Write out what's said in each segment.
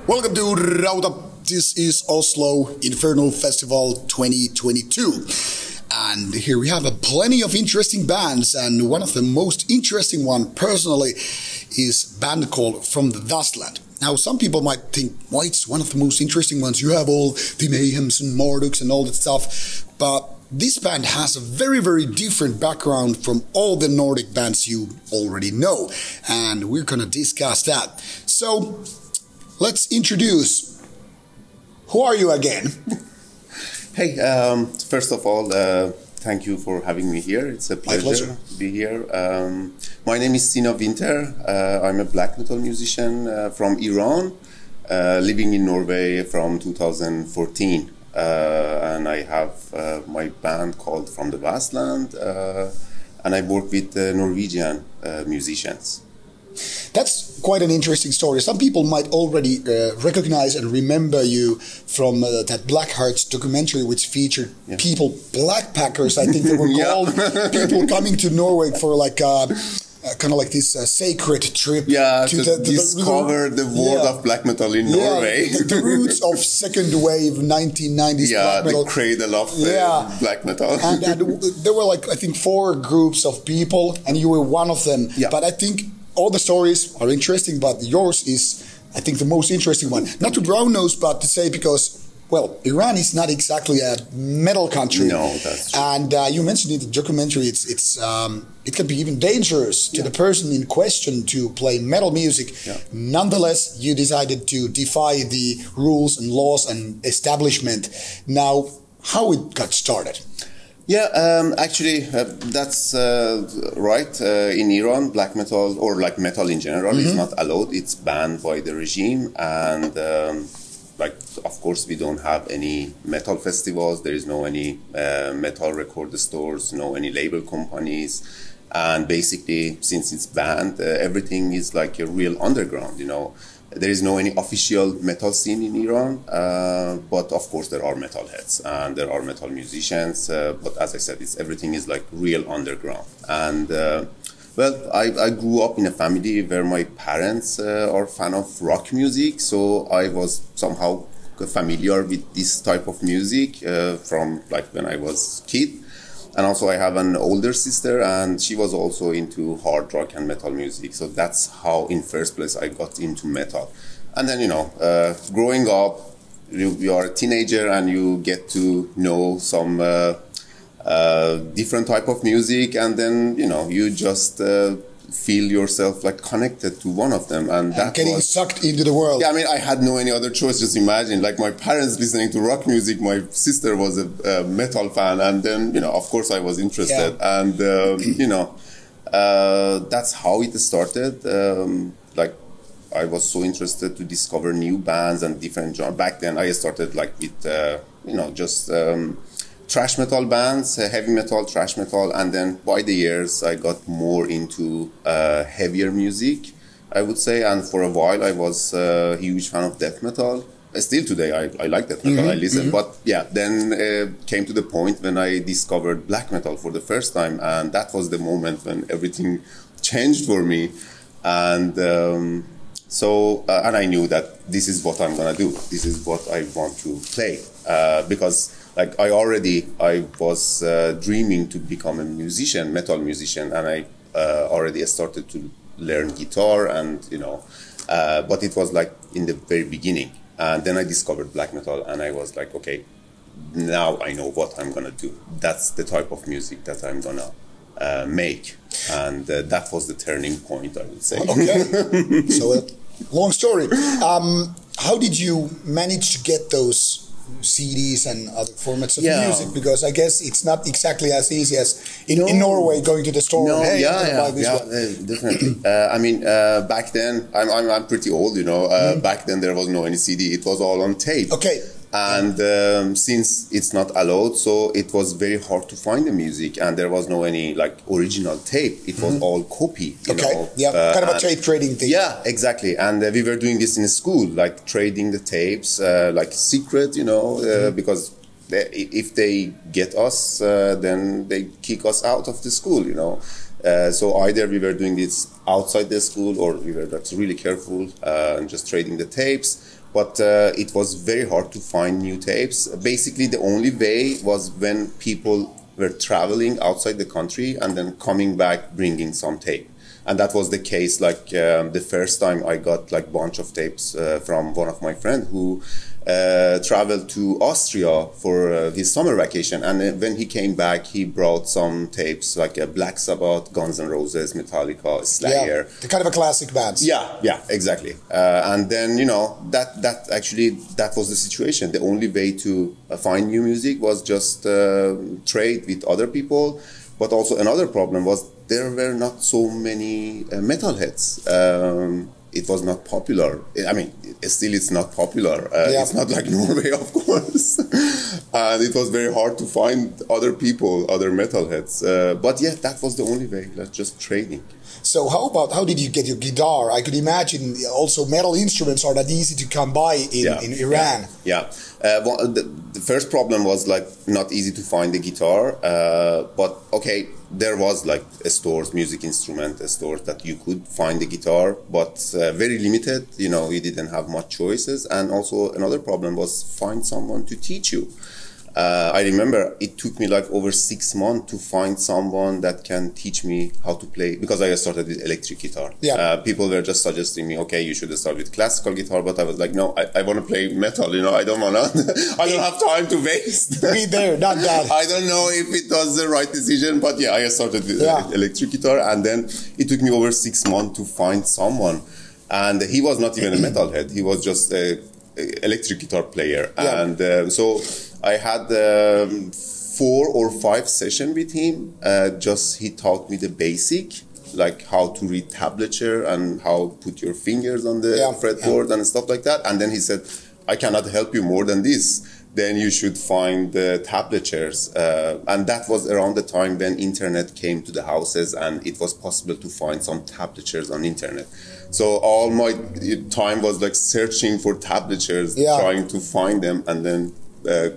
Welcome to Rauta. This is Oslo Inferno Festival 2022. And here we have plenty of interesting bands, and one of the most interesting one personally is a band called From the Vastland. Now, some people might think, why it's one of the most interesting ones. You have all the Mayhems and Marduks and all that stuff. But this band has a very, very different background from all the Nordic bands you already know. And we're going to discuss that. So, let's introduce. Who are you again? Hey, first of all, thank you for having me here. It's a pleasure to be here. My name is Sina Winter. I'm a black metal musician from Iran, living in Norway from 2014. And I have my band called From the Vastland, and I work with Norwegian musicians. That's quite an interesting story. Some people might already recognize and remember you from that Black Hearts documentary, which featured people, blackpackers, I think they were called, people coming to Norway for like kind of like this sacred trip to discover the world of black metal in Norway. The roots of second wave 1990s black metal. The cradle of black metal. and there were like, I think, 4 groups of people, and you were one of them. Yeah. But I think all the stories are interesting, but yours is, I think, the most interesting one. Not to brown nose, but to say because, well, Iran is not exactly a metal country. No, that's true. And you mentioned in the documentary, it can be even dangerous to the person in question to play metal music. Yeah. Nonetheless, you decided to defy the rules and laws and establishment. Now, how it got started? Yeah, actually, that's right. In Iran, black metal, or like metal in general, is not allowed. It's banned by the regime. And, of course, we don't have any metal festivals. There is no any metal record stores, no any label companies. And basically, since it's banned, everything is like a real underground, you know. There is no any official metal scene in Iran, but of course there are metalheads and there are metal musicians. But as I said, everything is like real underground. And I grew up in a family where my parents are fan of rock music, so I was somehow familiar with this type of music from like when I was a kid. And also I have an older sister, and she was also into hard rock and metal music. So that's how, in first place, I got into metal. And then, growing up, you are a teenager and you get to know some different type of music. And then, you just feel yourself like connected to one of them. And that getting sucked into the world. Yeah, I mean, I had no any other choice. Just imagine, like my parents listening to rock music, my sister was a metal fan, and then, of course I was interested. Yeah. And, that's how it started. I was so interested to discover new bands and different genres. Back then I started like with, just thrash metal bands, heavy metal, thrash metal, and then by the years I got more into heavier music, I would say. And for a while I was a huge fan of death metal. Still today I like death metal, I listen. But then came to the point when I discovered black metal for the first time, and that was the moment when everything changed for me. And and I knew that this is what I'm gonna do. This is what I want to play, because like I was dreaming to become a musician, metal musician, and I already started to learn guitar, and but it was like in the very beginning. And then I discovered black metal, and I was like, okay, now I know what I'm gonna do. That's the type of music that I'm gonna make, and that was the turning point, I would say. Okay, so long story. How did you manage to get those CDs and other formats of music? Because I guess it's not exactly as easy as in Norway going to the store. No, and, definitely. I mean, back then, I'm pretty old, Back then there was no any CD; it was all on tape. Okay. And since it's not allowed, so it was very hard to find the music, and there was no any like original tape. It was all copy. You know? Kind of a tape trading thing. Yeah, exactly. And we were doing this in school, like trading the tapes, like secret, because if they get us, then they kick us out of the school, So either we were doing this outside the school, or we were really careful and just trading the tapes. but it was very hard to find new tapes. Basically, the only way was when people were traveling outside the country and then coming back bringing some tape. And that was the case, like the first time I got like bunch of tapes from one of my friends who traveled to Austria for his summer vacation. And when he came back, he brought some tapes like Black Sabbath, Guns N' Roses, Metallica, Slayer. Yeah, the kind of a classic bands. Yeah, exactly. And then, you know, that was the situation. The only way to find new music was just trade with other people. But also another problem was there were not so many metalheads. It was not popular. I mean, still it's not popular. It's not like Norway, of course. And it was very hard to find other people, other metalheads. But yeah, that was the only way, like just trading. So how did you get your guitar? I could imagine also metal instruments are that easy to come by in Iran. Yeah. Well, the first problem was like not easy to find the guitar, but okay, there was like stores, music instrument stores that you could find the guitar, but very limited. You know, you didn't have much choices, and also another problem was find someone to teach you. I remember it took me like over 6 months to find someone that can teach me how to play, because I started with electric guitar. People were just suggesting me, okay, you should start with classical guitar, but I was like, no, I want to play metal, you know, I don't have time to waste. Be there, not that. I don't know if it was the right decision, but yeah, I started with electric guitar, and then it took me over 6 months to find someone. And he was not even a metalhead, he was just a electric guitar player. And so I had 4 or 5 sessions with him. Just he taught me the basic, like how to read tablature and how put your fingers on the fretboard and stuff like that. And then he said, I cannot help you more than this. Then you should find the tablatures. And that was around the time when internet came to the houses and it was possible to find some tablatures on internet. So all my time was like searching for tablatures, trying to find them, and then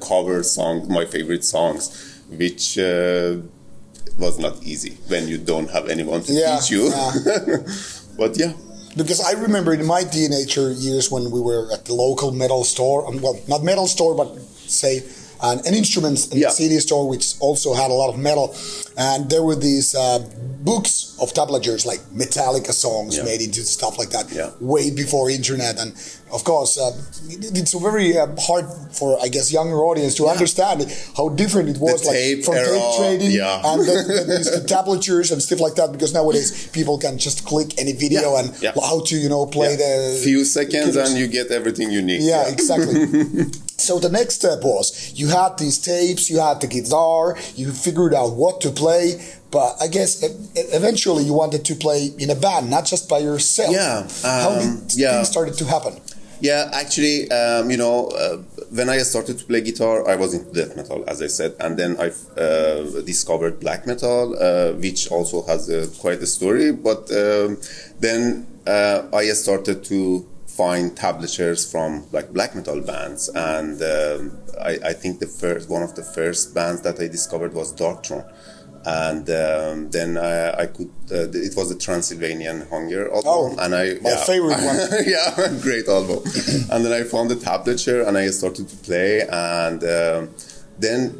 cover songs, my favorite songs, which was not easy when you don't have anyone to teach you. But yeah. Because I remember in my teenager years when we were at the local metal store, well, not metal store, but say an instruments and CD store, which also had a lot of metal. And there were these books of tablatures, like Metallica songs made into stuff like that, way before internet. And of course, it's very hard for, I guess, younger audience to understand how different it was, like from tape trading and then these tablatures and stuff like that. Because nowadays people can just click any video and how to, you know, play the few seconds and you get everything you need. Yeah, exactly. So the next step was you had these tapes, you had the guitar, you figured out what to play, but I guess eventually you wanted to play in a band, not just by yourself. How did things started to happen? Yeah, actually, you know, when I started to play guitar, I was into death metal, as I said, and then I discovered black metal, which also has quite a story. But then I started to find tablatures from like black metal bands, and I think one of the first bands that I discovered was Darkthrone. And then I could. It was a Transylvanian Hunger album, and my favorite one. Great album. And then I found the tablature, and I started to play, and then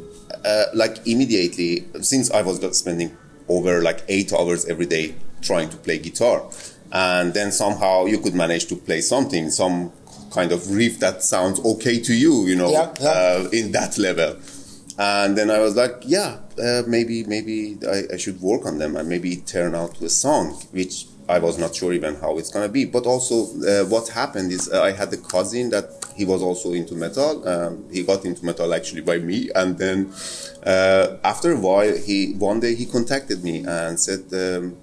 like immediately, since I was spending over like 8 hours every day trying to play guitar, and then somehow you could manage to play something, some kind of riff that sounds okay to you, you know, in that level. And then I was like, maybe I should work on them and maybe turn out to a song, which I was not sure even how it's going to be. But also what happened is I had a cousin that he was also into metal. He got into metal actually by me. And then after a while, one day he contacted me and said,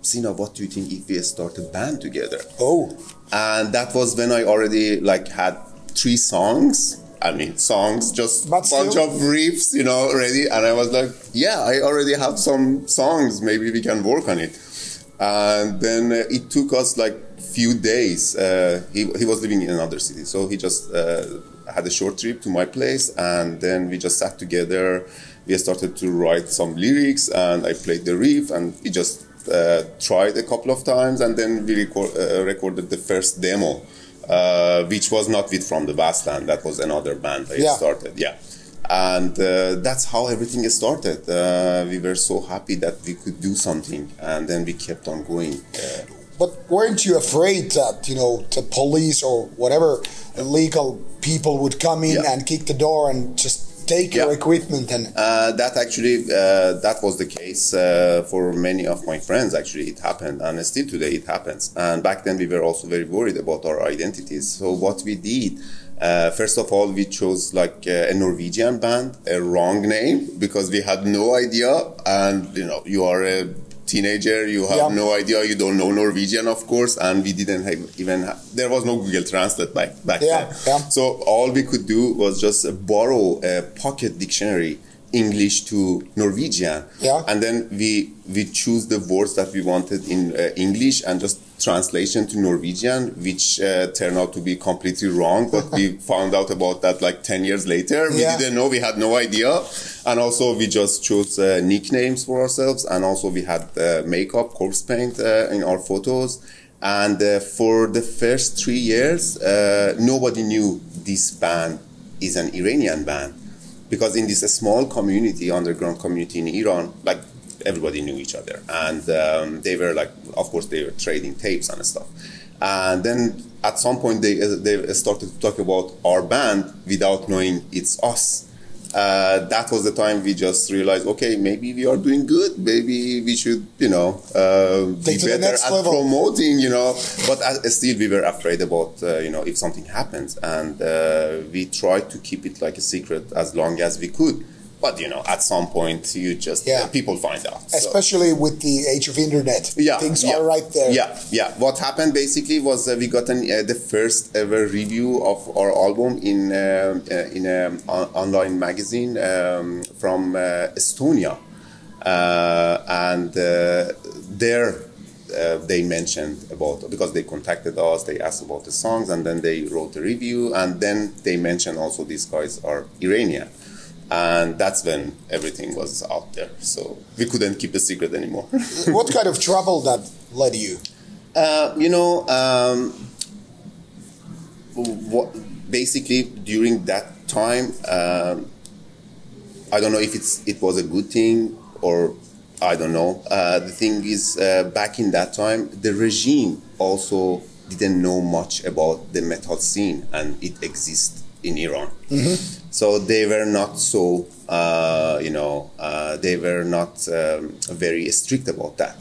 Sina, what do you think if we start a band together? Oh. And that was when I already like had 3 songs. I mean, songs, just bunch of riffs, you know, ready. And I was like, I already have some songs. Maybe we can work on it. And then it took us like few days. He was living in another city. So he just had a short trip to my place. And then we just sat together. We started to write some lyrics and I played the riff and we just tried a couple of times. And then we recorded the first demo. which was not with From the Vastland. That was another band I started. Yeah. And that's how everything started. We were so happy that we could do something, and then we kept on going. But weren't you afraid that, the police or whatever illegal people would come in and kick the door and just take your equipment? And that was the case for many of my friends. Actually, it happened, and still today it happens. And back then we were also very worried about our identities. So what we did, first of all, we chose like a Norwegian band, a wrong name, because we had no idea. And you are a teenager, you have no idea, you don't know Norwegian, of course, and we didn't there was no Google Translate back then. So all we could do was just borrow a pocket dictionary, English to Norwegian, and then we choose the words that we wanted in English and just translation to Norwegian, which turned out to be completely wrong, but we found out about that like 10 years later. We didn't know, we had no idea. And also we just chose nicknames for ourselves, and also we had makeup, corpse paint in our photos. And for the first 3 years, nobody knew this band is an Iranian band, because in this small community, underground community in Iran, like everybody knew each other, and they were like, of course, they were trading tapes and stuff. And then at some point they started to talk about our band without knowing it's us. That was the time we just realized, okay, maybe we are doing good. Maybe we should, be better at promoting, But still, we were afraid about, if something happens, and we tried to keep it like a secret as long as we could. But at some point, you just people find out. Especially with the age of internet, things are right there. Yeah. What happened basically was we got the first ever review of our album in an online magazine from Estonia, and there they mentioned about, because they contacted us, they asked about the songs, and then they wrote a review, and then they mentioned also these guys are Iranian. And that's when everything was out there. So we couldn't keep a secret anymore. What kind of trouble that led you? Basically, during that time, I don't know if it was a good thing or I don't know. The thing is, back in that time, the regime also didn't know much about the metal scene, and it exists in Iran. So they were not so, they were not very strict about that.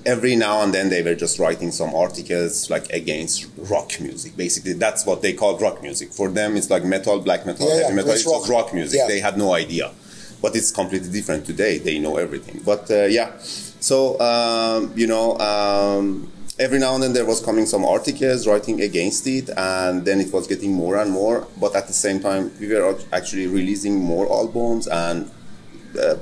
Every now and then they were just writing some articles like against rock music. Basically, that's what they called rock music. For them, it's like metal, black metal, heavy metal. It's just rock music. They had no idea. But it's completely different today. They know everything. But so, every now and then there was coming some articles writing against it, and then it was getting more and more. But at the same time, we were actually releasing more albums, and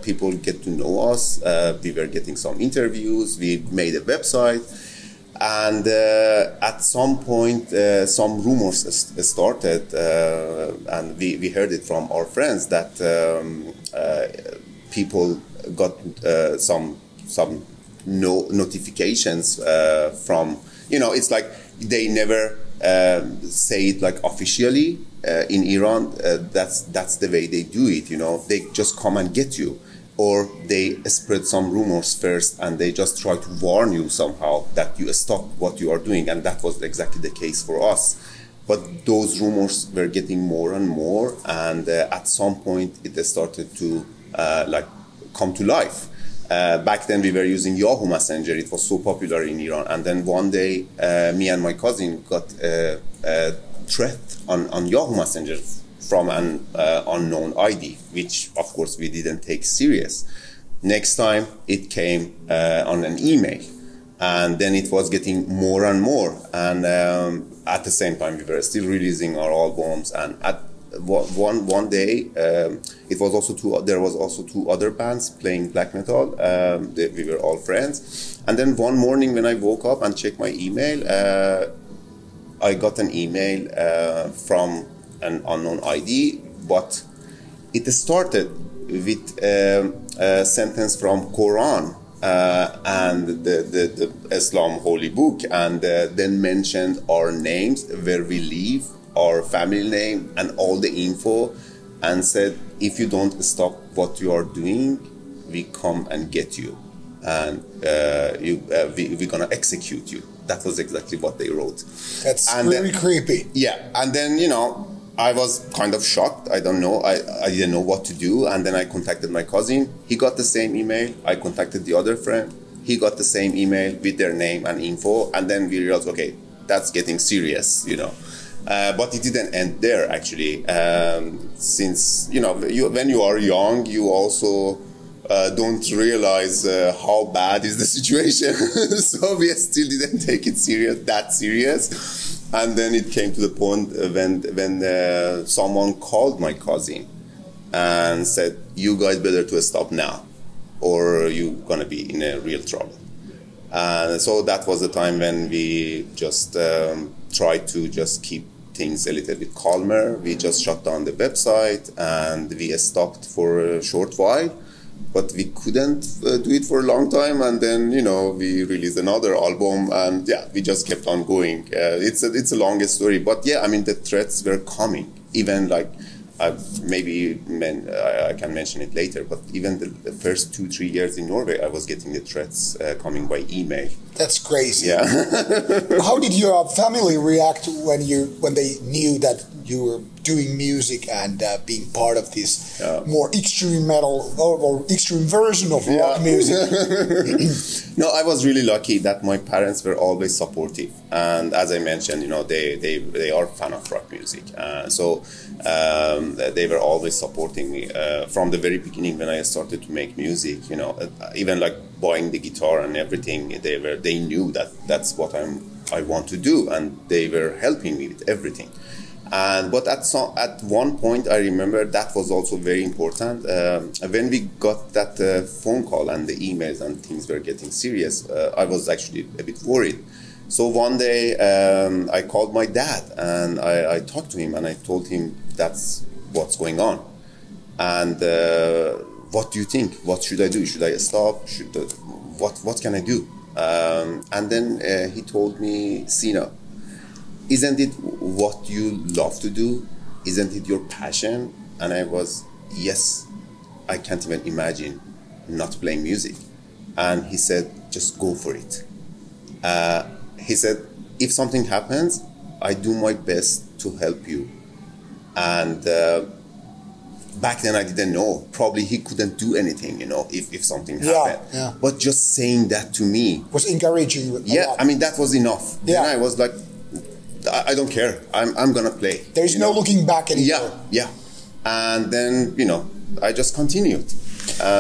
people get to know us. We were getting some interviews. We made a website, and at some point, some rumors started, and we heard it from our friends that people got some notifications from, it's like they never say it like officially in Iran. That's the way they do it. They just come and get you, or they spread some rumors first, and they just try to warn you somehow that you stop what you are doing. And that was exactly the case for us. But those rumors were getting more and more, and at some point it started to come to life. Back then we were using Yahoo Messenger. It was so popular in Iran. And then one day, me and my cousin got a threat on Yahoo Messenger from an unknown ID, which of course we didn't take serious. Next time it came on an email, and then it was getting more and more. And at the same time we were still releasing our albums, and at one day it was also there was also two other bands playing black metal. We were all friends, and then one morning when I woke up and checked my email, I got an email from an unknown ID, but it started with a sentence from Quran, and the Islam holy book, and then mentioned our names, where we live, our family name, and all the info, and said, if you don't stop what you are doing, we come and get you, and we're gonna execute you. That was exactly what they wrote. That's really creepy. Yeah, and then, I was kind of shocked. I don't know. I didn't know what to do. And then I contacted my cousin. He got the same email. I contacted the other friend. He got the same email with their name and info. And then we realized, okay, that's getting serious, But it didn't end there, actually. Since, when you are young, you also don't realize how bad is the situation. So we still didn't take it that serious. And then it came to the point when someone called my cousin and said, you guys better to stop now, or you're going to be in a real trouble. And so that was the time when we just tried to just keep things a little bit calmer. We just shut down the website and we stopped for a short while. But we couldn't do it for a long time, and then we released another album, and we just kept on going. It's a longest story, but the threats were coming. Even like I can mention it later, but even the first 2-3 years in Norway, I was getting the threats coming by email. That's crazy. Yeah. How did your family react when they knew that you were doing music and being part of this more extreme metal or extreme version of rock music? No, I was really lucky that my parents were always supportive, and as I mentioned, they are fan of rock music, so they were always supporting me from the very beginning when I started to make music. Even like buying the guitar and everything, they knew that that's what I want to do, and they were helping me with everything. But at one point, I remember that was also very important. When we got that phone call and the emails and things were getting serious, I was actually a bit worried. So one day, I called my dad and I talked to him and I told him that's what's going on. And what do you think? What should I do? Should I stop? What can I do? And then he told me, Sina, isn't it what you love to do? Isn't it your passion? And I was, yes, I can't even imagine not playing music. And he said, just go for it. He said, if something happens, I do my best to help you. And back then I didn't know. Probably he couldn't do anything, if something happened. Yeah. But just saying that to me was encouraging. Yeah, that was enough. Yeah. Then I was like, I don't care. I'm gonna play. There's no looking back anymore. Yeah. And then I just continued.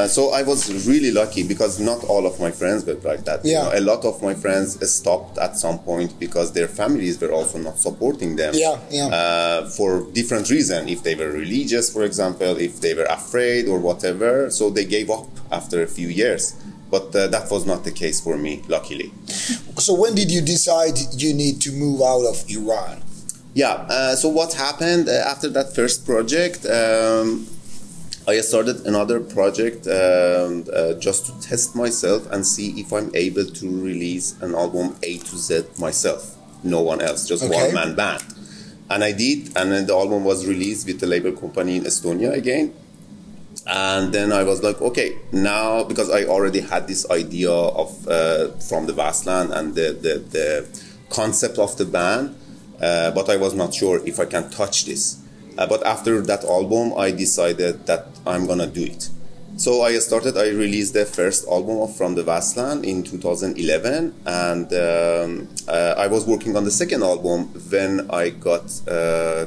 So I was really lucky because not all of my friends were like that. Yeah. A lot of my friends stopped at some point because their families were also not supporting them. For different reasons. If they were religious, for example, if they were afraid or whatever, so they gave up after a few years. But that was not the case for me, luckily. So when did you decide you need to move out of Iran? So what happened after that first project, I started another project just to test myself and see if I'm able to release an album A to Z myself. No one else, just one-man band. And I did, and then the album was released with the label company in Estonia again. And then I was like, okay, now, because I already had this idea of from the Vastland and the concept of the band, but I was not sure if I can touch this. But after that album, I decided that I'm gonna do it. So I released the first album from the Vastland in 2011, and I was working on the second album when I got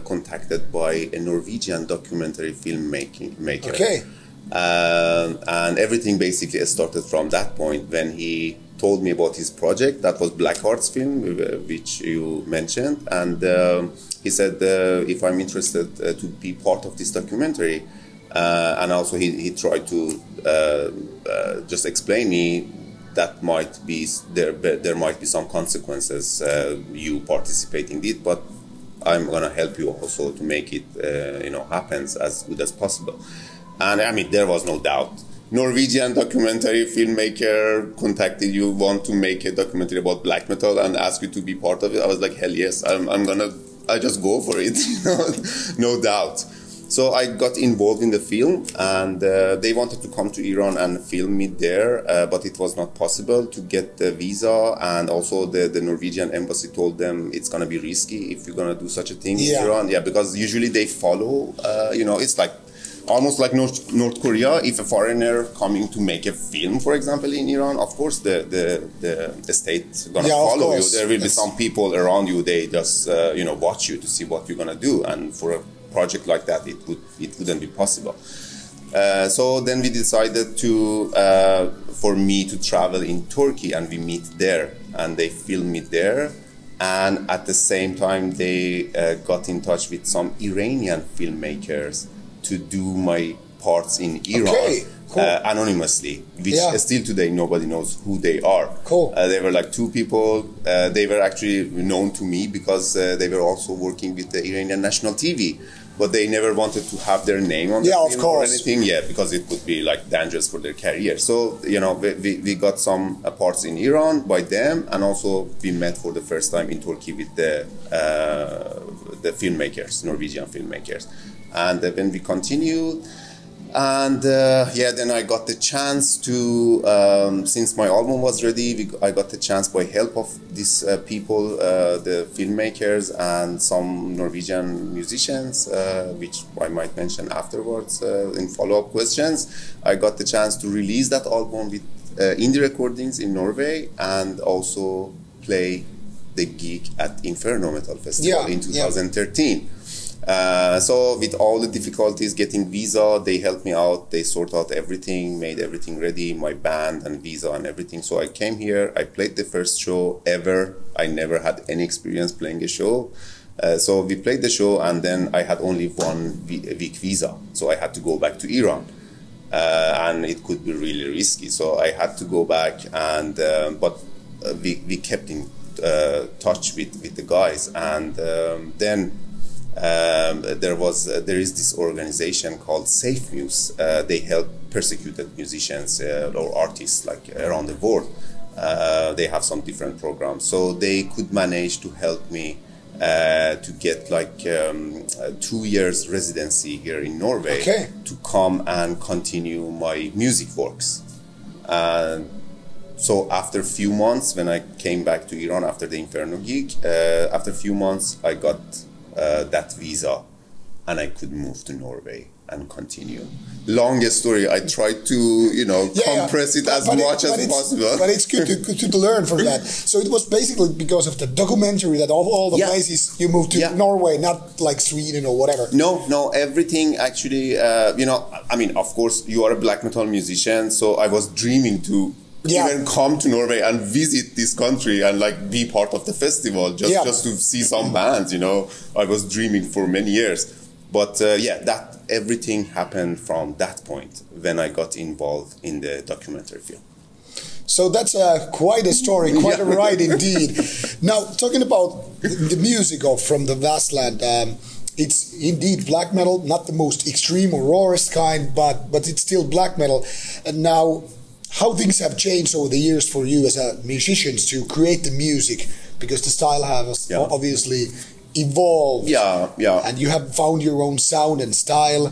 contacted by a Norwegian documentary filmmaker. Okay. And everything basically started from that point when he told me about his project. That was Black Hearts film, which you mentioned, and he said if I'm interested to be part of this documentary. And also he tried to just explain me that might be there might be some consequences you participating in it, but I'm gonna help you also to make it happens as good as possible. And there was no doubt. Norwegian documentary filmmaker contacted you, want to make a documentary about black metal and ask you to be part of it, I was like, hell yes, I just go for it, no doubt. So I got involved in the film, and they wanted to come to Iran and film me there, but it was not possible to get the visa, and also the Norwegian embassy told them it's going to be risky if you're going to do such a thing in Iran. Yeah, because usually they follow, it's like almost like North Korea. If a foreigner coming to make a film, for example, in Iran, of course the state's going to follow you. There will be some people around you, they just watch you to see what you're going to do, and for a project like that, it wouldn't be possible. So then we decided for me to travel in Turkey, and we meet there, and they film me there. And at the same time, they got in touch with some Iranian filmmakers to do my parts in Iran. Okay, cool. Anonymously, which still today nobody knows who they are. Cool. They were like two people. They were actually known to me because they were also working with the Iranian national TV, but they never wanted to have their name on the film or anything. Yeah, because it would be like dangerous for their career. So we got some parts in Iran by them, and also we met for the first time in Turkey with the filmmakers, Norwegian filmmakers. And then we continued, and then I got the chance to, since my album was ready, I got the chance by help of these people, the filmmakers and some Norwegian musicians, which I might mention afterwards in follow-up questions. I got the chance to release that album with indie recordings in Norway, and also play the gig at Inferno Metal Festival in 2013. So with all the difficulties getting visa, they helped me out. They sort out everything, made everything ready, my band and visa and everything. So I came here, I played the first show ever. I never had any experience playing a show. So we played the show, and then I had only 1 week visa. So I had to go back to Iran. And it could be really risky. So I had to go back, and but we kept in touch with the guys. And then there is this organization called Safe Muse. They help persecuted musicians or artists like around the world. They have some different programs, so they could manage to help me to get like 2 years residency here in Norway to come and continue my music works. So after a few months, when I came back to Iran after the Inferno gig, after a few months I got that visa, and I could move to Norway and continue. Longest story. I tried to, compress it as much as possible. But it's good to learn from that. So it was basically because of the documentary that all the places you moved to Norway, not like Sweden or whatever. No, everything actually, I mean, of course, you are a black metal musician, so I was dreaming to even come to Norway and visit this country and like be part of the festival, just to see some bands, I was dreaming for many years. But that everything happened from that point when I got involved in the documentary film. So that's quite a story, quite a ride indeed. Now, talking about the music from the Vastland, it's indeed black metal, not the most extreme or rawest kind, but it's still black metal. And now, how things have changed over the years for you as a musician to create the music, because the style has obviously evolved. And you have found your own sound and style.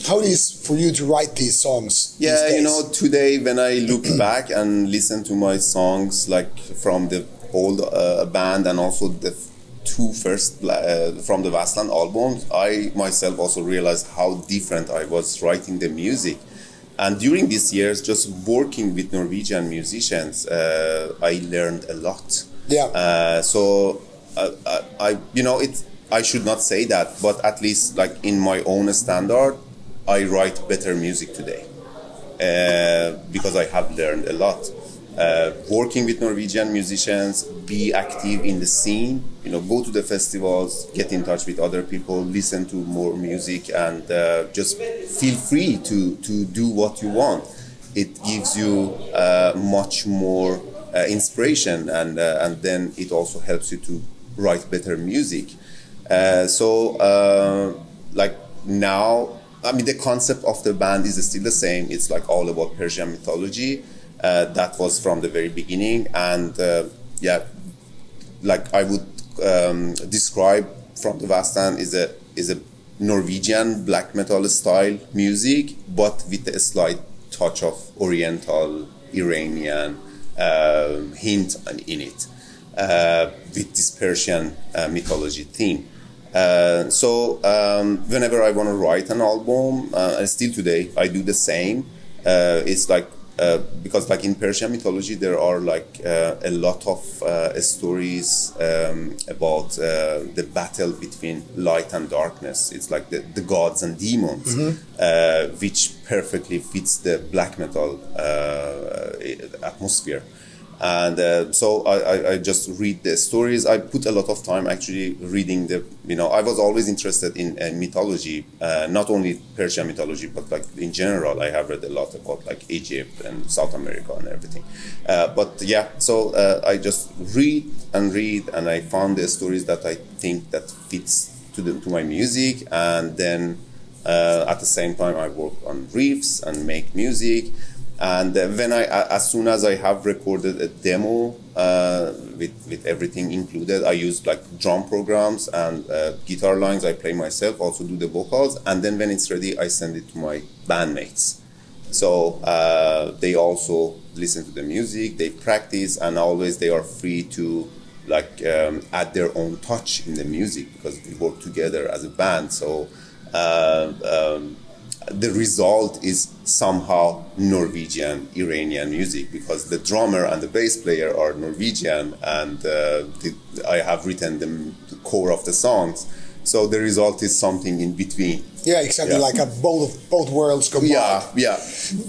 How it is for you to write these songs? Today when I look back and listen to my songs, like from the old band and also the 2 first from the Vastland albums, I myself also realized how different I was writing the music. And during these years, just working with Norwegian musicians, I learned a lot. I should not say that, but at least like in my own standard, I write better music today because I have learned a lot. Working with Norwegian musicians, be active in the scene, go to the festivals, get in touch with other people, listen to more music, and just feel free to do what you want. It gives you much more inspiration, and then it also helps you to write better music. Like now, I mean, the concept of the band is still the same. It's like all about Persian mythology. That was from the very beginning, and yeah, like I would describe from the Vastland is a Norwegian black metal style music, but with a slight touch of Oriental, Iranian hint in it, with this Persian mythology theme. So whenever I want to write an album, and still today I do the same. It's like because like in Persian mythology there are like a lot of stories about the battle between light and darkness. It's like the gods and demons, which perfectly fits the black metal atmosphere. And so I just read the stories. I put a lot of time actually reading I was always interested in mythology, not only Persian mythology, but like in general. I have read a lot about like Egypt and South America and everything. But yeah, so I just read, and I found the stories that I think that fits to my music, and then at the same time I work on riffs and make music. And when as soon as I have recorded a demo with everything included, I use like drum programs and guitar lines. I play myself, also do the vocals, and then when it's ready, I send it to my bandmates. So they also listen to the music, they practice, and always they are free to like add their own touch in the music because we work together as a band. So. The result is somehow Norwegian, Iranian music because the drummer and the bass player are Norwegian, and I have written the core of the songs. So the result is something in between. Yeah, exactly, like a both worlds combined. Yeah.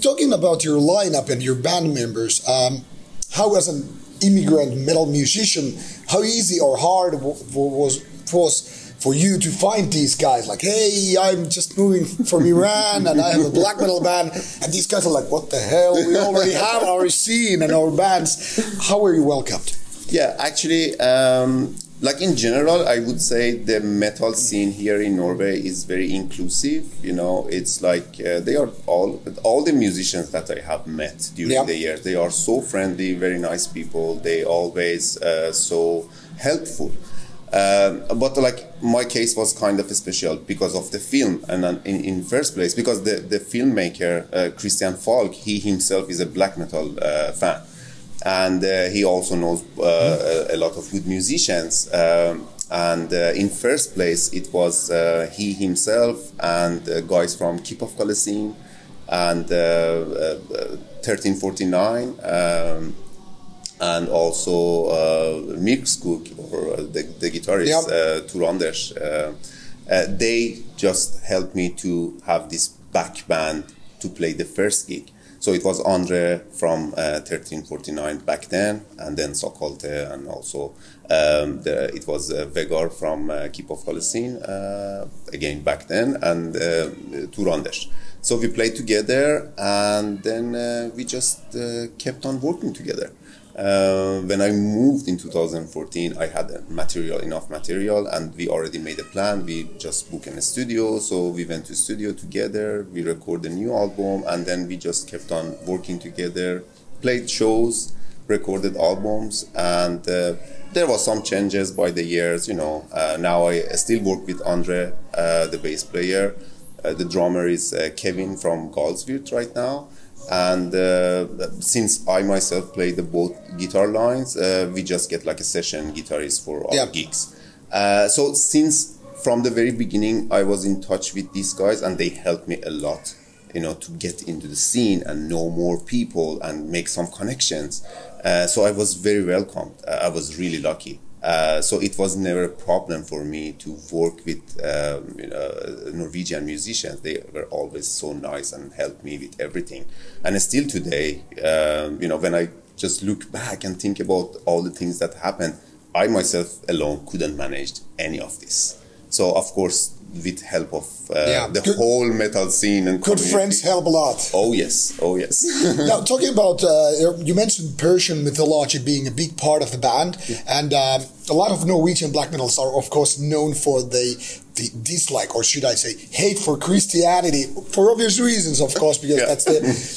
Talking about your lineup and your band members, how as an immigrant metal musician, how easy or hard was for you to find these guys? Like, hey, I'm just moving from Iran and I have a black metal band, and these guys are like, what the hell? We already have our scene and our bands. How were you welcomed? Yeah, actually, like in general, I would say the metal scene here in Norway is very inclusive. It's like they are all the musicians that I have met during the years. They are so friendly, very nice people. They always so helpful. But like my case was kind of special because of the film, and in first place because the filmmaker Christian Falk, he himself is a black metal fan, and he also knows a lot of good musicians. And in first place, it was he himself and guys from Keep of Colosseum and 1349. And also Mirkskog, or the guitarist, Tor Anders. They just helped me to have this back band to play the first gig. So it was Andre from 1349 back then, and then Sokolte, and also it was Vegar from Keep of Colosseum again back then, and Tor Anders. So we played together, and then we just kept on working together. When I moved in 2014, I had enough material, and we already made a plan. We just booked in a studio, so we went to studio together. We recorded a new album, and then we just kept on working together, played shows, recorded albums, and there was some changes by the years. Now I still work with Andre, the bass player. The drummer is Kevin from Galsvirt right now. And since I myself play both guitar lines, we just get like a session guitarist for all gigs. So since from the very beginning I was in touch with these guys, and they helped me a lot, to get into the scene and know more people and make some connections. So I was very welcomed. I was really lucky. So it was never a problem for me to work with Norwegian musicians. They were always so nice and helped me with everything. And still today, when I just look back and think about all the things that happened, I myself alone couldn't manage any of this. So of course, with help of the whole metal scene and good friends help a lot. Oh yes. Now, talking about you mentioned Persian mythology being a big part of the band, and a lot of Norwegian black metals are, of course, known for the dislike, or should I say, hate for Christianity, for obvious reasons, of course, because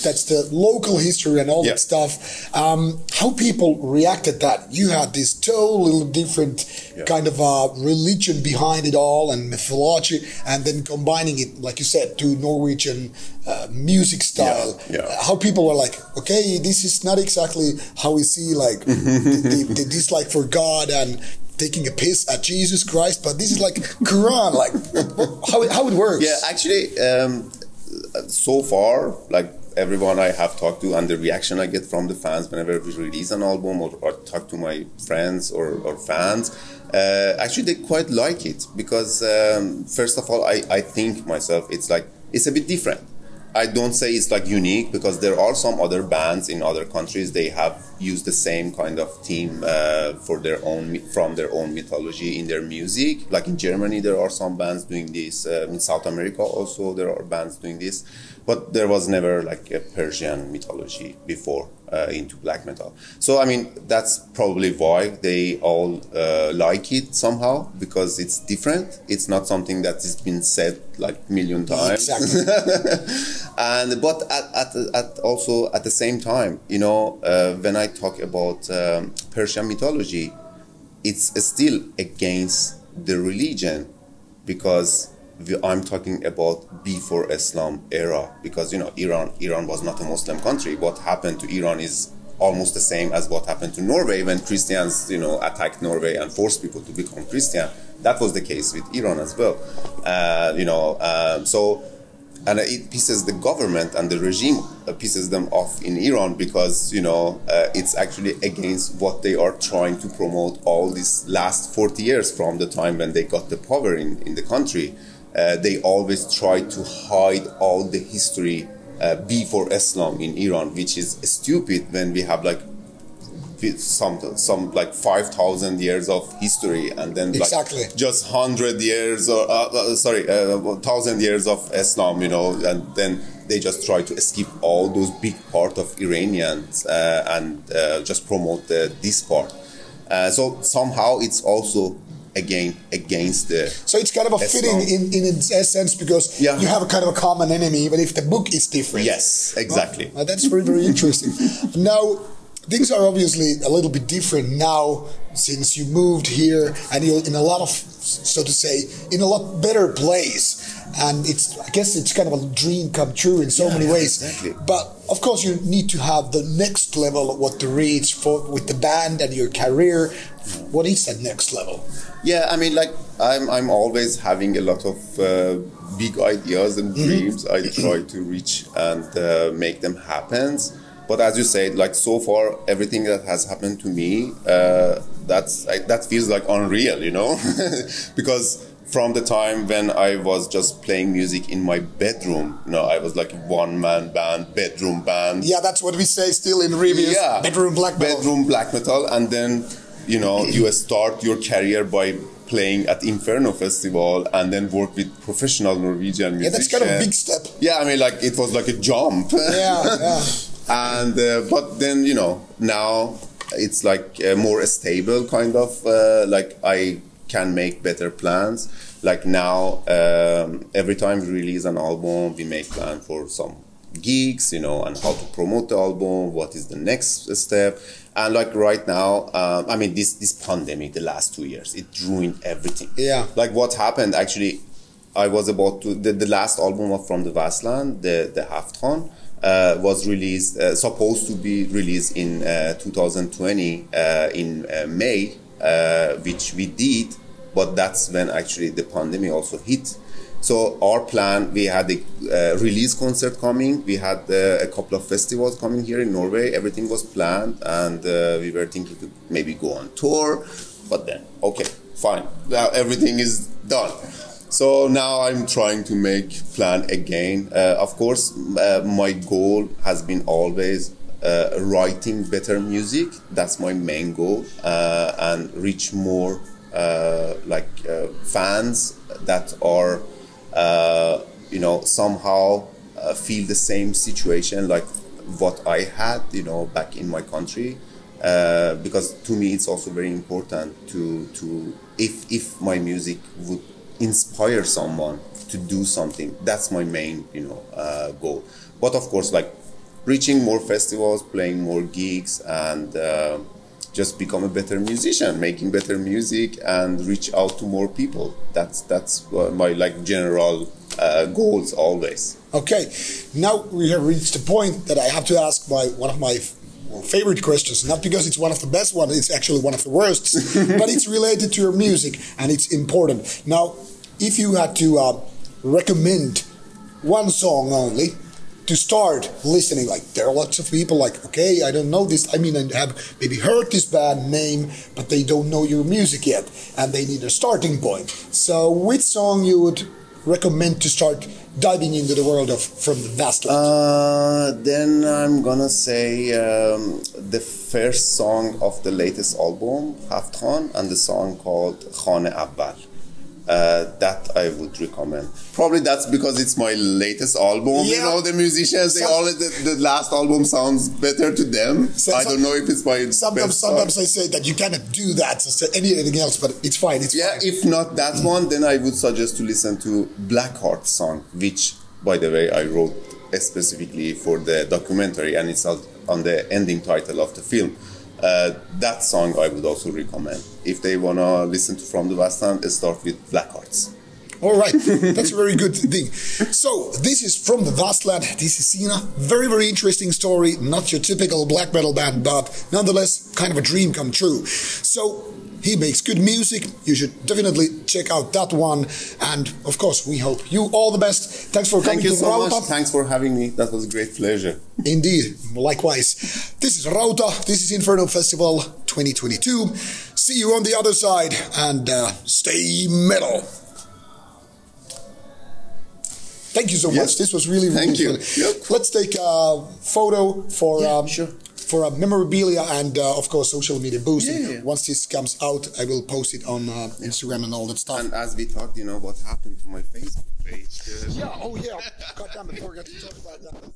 that's the local history and all that stuff. How people reacted that? You had this totally different kind of religion behind it all and mythology, and then combining it, like you said, to Norwegian music style. How people were like, okay, this is not exactly how we see like the dislike for God and taking a piss at Jesus Christ, but this is like Quran, like how it works. Yeah, actually, so far, like everyone I have talked to and the reaction I get from the fans whenever we release an album or talk to my friends or fans, actually they quite like it because first of all, I think myself it's a bit different. I don't say it's like unique because there are some other bands in other countries, they have used the same kind of theme from their own mythology in their music. Like in Germany, there are some bands doing this. In South America also, there are bands doing this. But there was never like a Persian mythology before into black metal. So, I mean, that's probably why they all like it somehow, because it's different. It's not something that has been said like a million times. Exactly. But also at the same time, you know, when I talk about Persian mythology, it's still against the religion, because I'm talking about before Islam era, because, you know, Iran was not a Muslim country. What happened to Iran is almost the same as what happened to Norway when Christians, you know, attacked Norway and forced people to become Christian. That was the case with Iran as well. And it pisses the government and the regime pisses them off in Iran because, you know, it's actually against what they are trying to promote all these last 40 years from the time when they got the power in the country. They always try to hide all the history before Islam in Iran, which is stupid when we have like some like 5,000 years of history and then like just 100 years or 1,000 years of Islam, you know, and then they just try to skip all those big part of Iranians and just promote this part. So somehow it's also again against the so it's kind of a Islam. Fitting in a sense because you have a kind of a common enemy even if the book is different. Yes, exactly. That's very, very interesting. Now things are obviously a little bit different now since you moved here and you're in a lot of, so to say, in a lot better place. And I guess it's kind of a dream come true in so many ways. Exactly. But of course you need to have the next level of what to reach with the band and your career. What is that next level? Yeah, I mean, like I'm always having a lot of big ideas and dreams. I try to reach and make them happen. But as you said, like so far, everything that has happened to me, that feels like unreal, you know, because from the time when I was just playing music in my bedroom, you know, I was like a one-man band, bedroom band. Yeah, that's what we say still in reviews. Yeah, bedroom black metal. Bedroom black metal, and then, you know, you start your career by playing at Inferno Festival and then work with professional Norwegian musicians. Yeah, that's kind of a big step. Yeah, I mean, like it was like a jump. Yeah. And but then, you know, now it's like more stable kind of like I can make better plans. Like now, every time we release an album, we make plan for some gigs, you know, and how to promote the album, what is the next step. And like right now, I mean, this pandemic, the last 2 years, it ruined everything. Yeah. Like what happened, actually, I was about to, the last album from the Vastland, the Half-Ton, was released, supposed to be released in 2020 in May, which we did, but that's when actually the pandemic also hit. So our plan, we had a release concert coming, we had a couple of festivals coming here in Norway, everything was planned, and we were thinking to maybe go on tour, but then, okay, fine, now everything is done. So now I'm trying to make plan again. Of course, my goal has been always writing better music. That's my main goal, and reach more fans that are, you know, somehow feel the same situation like what I had, you know, back in my country. because to me it's also very important to if my music would inspire someone to do something, that's my main goal. But of course, like reaching more festivals, playing more gigs, and just become a better musician, making better music, and reach out to more people. That's my like general goals always. Okay, now we have reached the point that I have to ask one of my favorite questions, not because it's one of the best ones, it's actually one of the worst, but it's related to your music and it's important. Now, if you had to recommend one song only to start listening, like there are lots of people like, okay, I don't know this, I mean, I have maybe heard this band name, but they don't know your music yet, and they need a starting point. So which song you would recommend to start diving into the world of from the Vastland? Then I'm gonna say the first song of the latest album, Haftan, and the song called Khane Awwal. That I would recommend. Probably that's because it's my latest album. Yeah. You know, the musicians, they always the last album sounds better to them. I don't know if it's my sometimes I say that you cannot do that, so anything else, but it's fine. It's fine. If not that one, then I would suggest to listen to Blackheart song, which, by the way, I wrote specifically for the documentary, and it's on the ending title of the film. That song I would also recommend. If they want to listen to From the Vastland, start with Blackhearts. All right, that's a very good thing. So, this is From the Vastland. This is Sina. Very, very interesting story. Not your typical black metal band, but nonetheless, kind of a dream come true. So, he makes good music. You should definitely check out that one. And, of course, we hope you all the best. Thanks for coming to Rauta. Thank you so much. Thanks for having me. That was a great pleasure. Indeed. Likewise. This is Rauta. This is Inferno Festival 2022. See you on the other side. And stay metal. Thank you so much. This was really, really Thank you. Yep. Let's take a photo for sure. For a memorabilia and of course social media boosting. Yeah. Once this comes out, I will post it on Instagram and all that stuff. And as we talked, what happened to my Facebook page? Yeah. Oh yeah. God damn it! Forgot to talk about that.